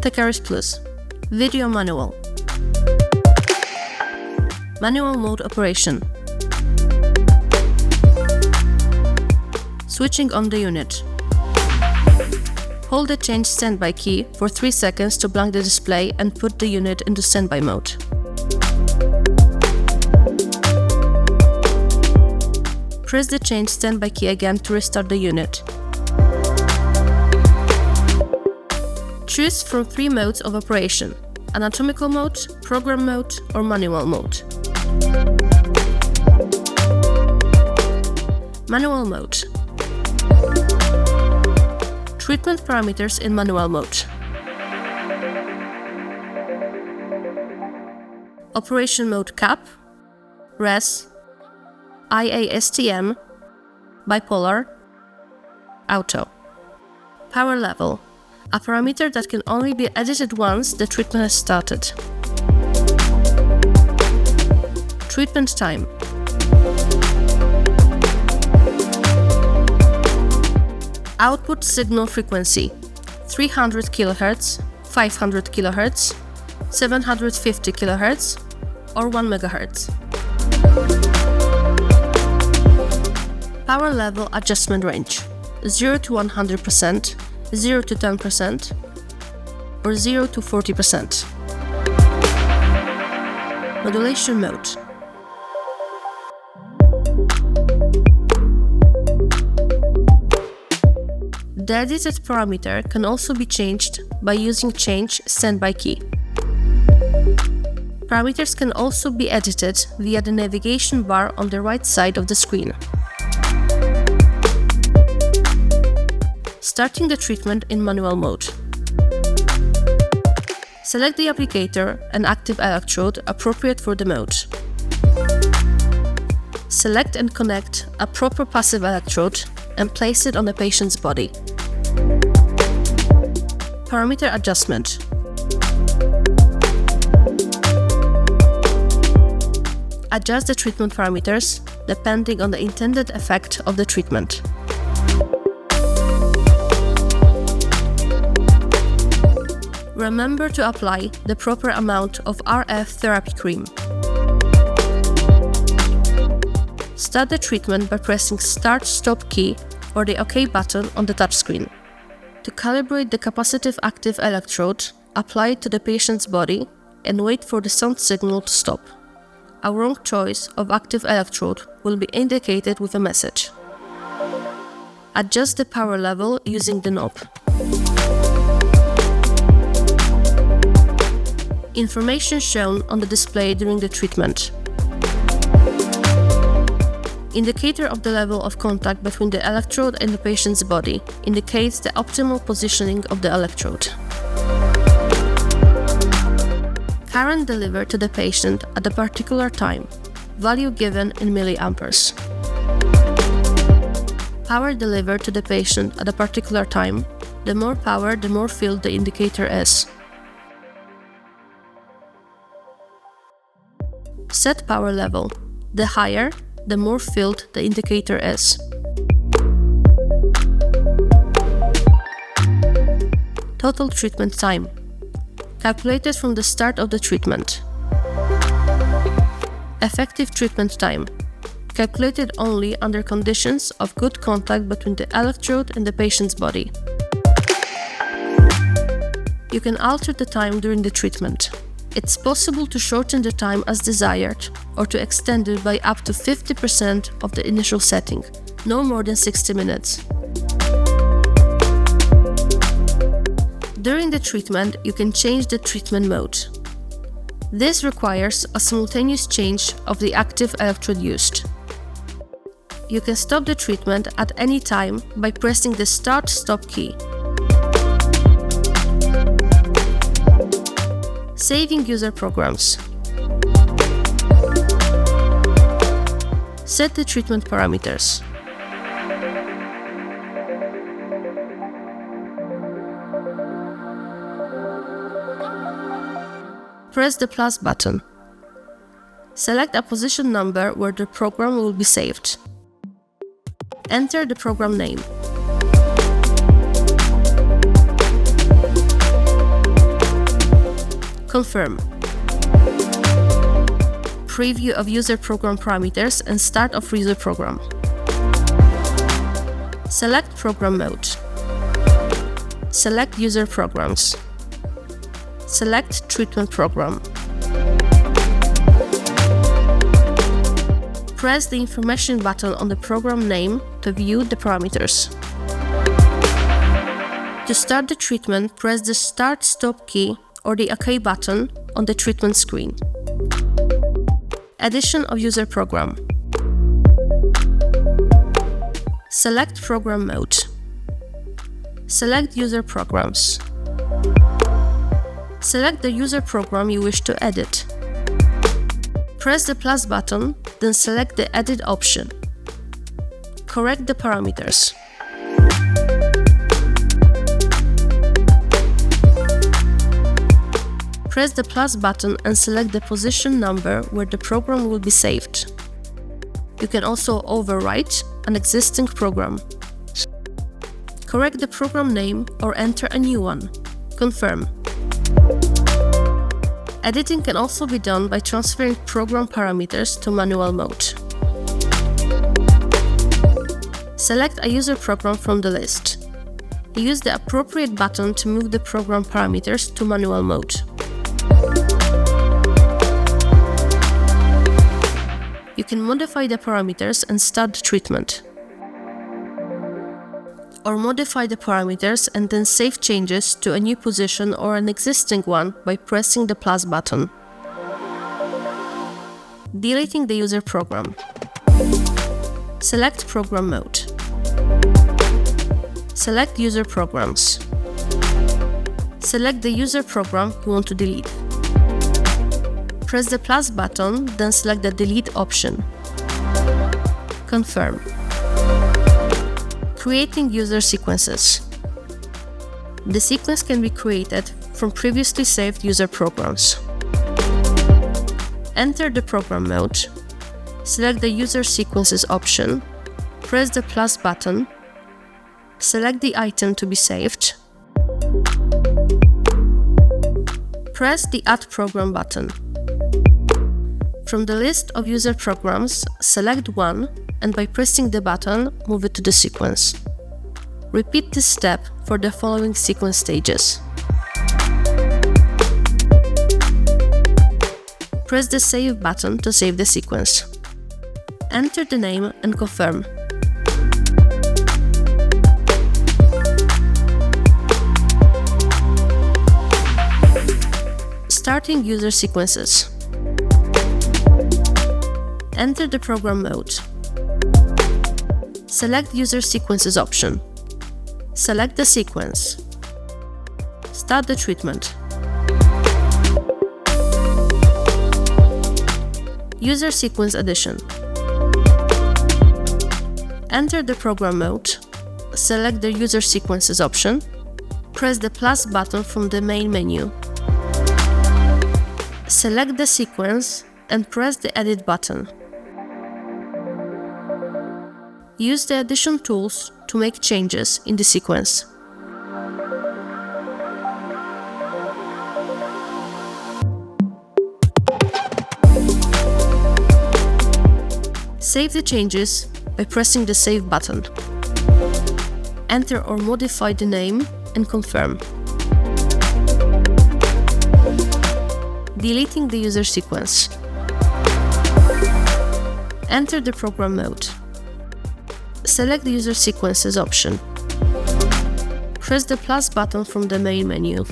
Tecaris Plus Video Manual. Manual mode operation. Switching on the unit. Hold the change standby key for 3 seconds to blank the display and put the unit into standby mode. Press the change standby key again to restart the unit. Choose from 3 modes of operation: anatomical mode, program mode, or manual mode. Manual mode. Treatment parameters in manual mode. Operation mode CAP, RES, IASTM, bipolar, auto. Power level. A parameter that can only be edited once the treatment has started. Treatment time. Output signal frequency: 300 kHz, 500 kHz, 750 kHz, or 1 MHz. Power level adjustment range: 0 to 100%, 0 to 10%, or 0 to 40%. Modulation mode. The edited parameter can also be changed by using change standby key. Parameters can also be edited via the navigation bar on the right side of the screen. Starting the treatment in manual mode. Select the applicator and active electrode appropriate for the mode. Select and connect a proper passive electrode and place it on the patient's body. Parameter adjustment. Adjust the treatment parameters depending on the intended effect of the treatment. Remember to apply the proper amount of RF therapy cream. Start the treatment by pressing Start-Stop key or the OK button on the touchscreen. To calibrate the capacitive active electrode, apply it to the patient's body and wait for the sound signal to stop. A wrong choice of active electrode will be indicated with a message. Adjust the power level using the knob. Information shown on the display during the treatment. Indicator of the level of contact between the electrode and the patient's body indicates the optimal positioning of the electrode. Current delivered to the patient at a particular time, value given in milliamperes. Power delivered to the patient at a particular time, the more power, the more filled the indicator is. Set power level. The higher, the more filled the indicator is. Total treatment time. Calculated from the start of the treatment. Effective treatment time. Calculated only under conditions of good contact between the electrode and the patient's body. You can alter the time during the treatment. It's possible to shorten the time as desired or to extend it by up to 50% of the initial setting, no more than 60 minutes. During the treatment, you can change the treatment mode. This requires a simultaneous change of the active electrode used. You can stop the treatment at any time by pressing the Start-Stop key. Saving user programs. set the treatment parameters. Press the plus button. Select a position number where the program will be saved. Enter the program name. Confirm. Preview of user program parameters and start of user program. Select program mode. Select user programs. Select treatment program. Press the information button on the program name to view the parameters. To start the treatment, press the Start/Stop key or the OK button on the treatment screen. Addition of user program. Select program mode. Select user programs. Select the user program you wish to edit. Press the plus button, then select the Edit option. Correct the parameters. Press the plus button and select the position number where the program will be saved. You can also overwrite an existing program. Correct the program name or enter a new one. Confirm. Editing can also be done by transferring program parameters to manual mode. Select a user program from the list. Use the appropriate button to move the program parameters to manual mode. You can modify the parameters and start the treatment. Or modify the parameters and then save changes to a new position or an existing one by pressing the plus button. Deleting the user program. Select program mode. Select user programs. Select the user program you want to delete. Press the plus button, then select the delete option. Confirm. Creating user sequences. The sequence can be created from previously saved user programs. Enter the program mode, select the user sequences option, press the plus button, select the item to be saved, press the Add Program button. From the list of user programs, select one, and by pressing the button, move it to the sequence. Repeat this step for the following sequence stages. Press the Save button to save the sequence. Enter the name and confirm. Starting user sequences. Enter the program mode. Select User Sequences option. Select the sequence. Start the treatment. User Sequence Addition. Enter the program mode. Select the User Sequences option. Press the plus button from the main menu. Select the sequence and press the Edit button. Use the Addition tools to make changes in the sequence. Save the changes by pressing the Save button. Enter or modify the name and confirm. Deleting the user sequence. Enter the program mode. Select the User Sequences option. Press the plus button from the main menu.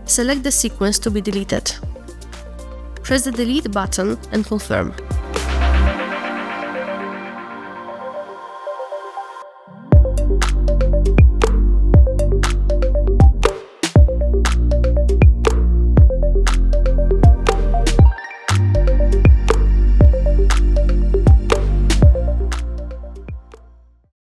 Select the sequence to be deleted. Press the Delete button and confirm.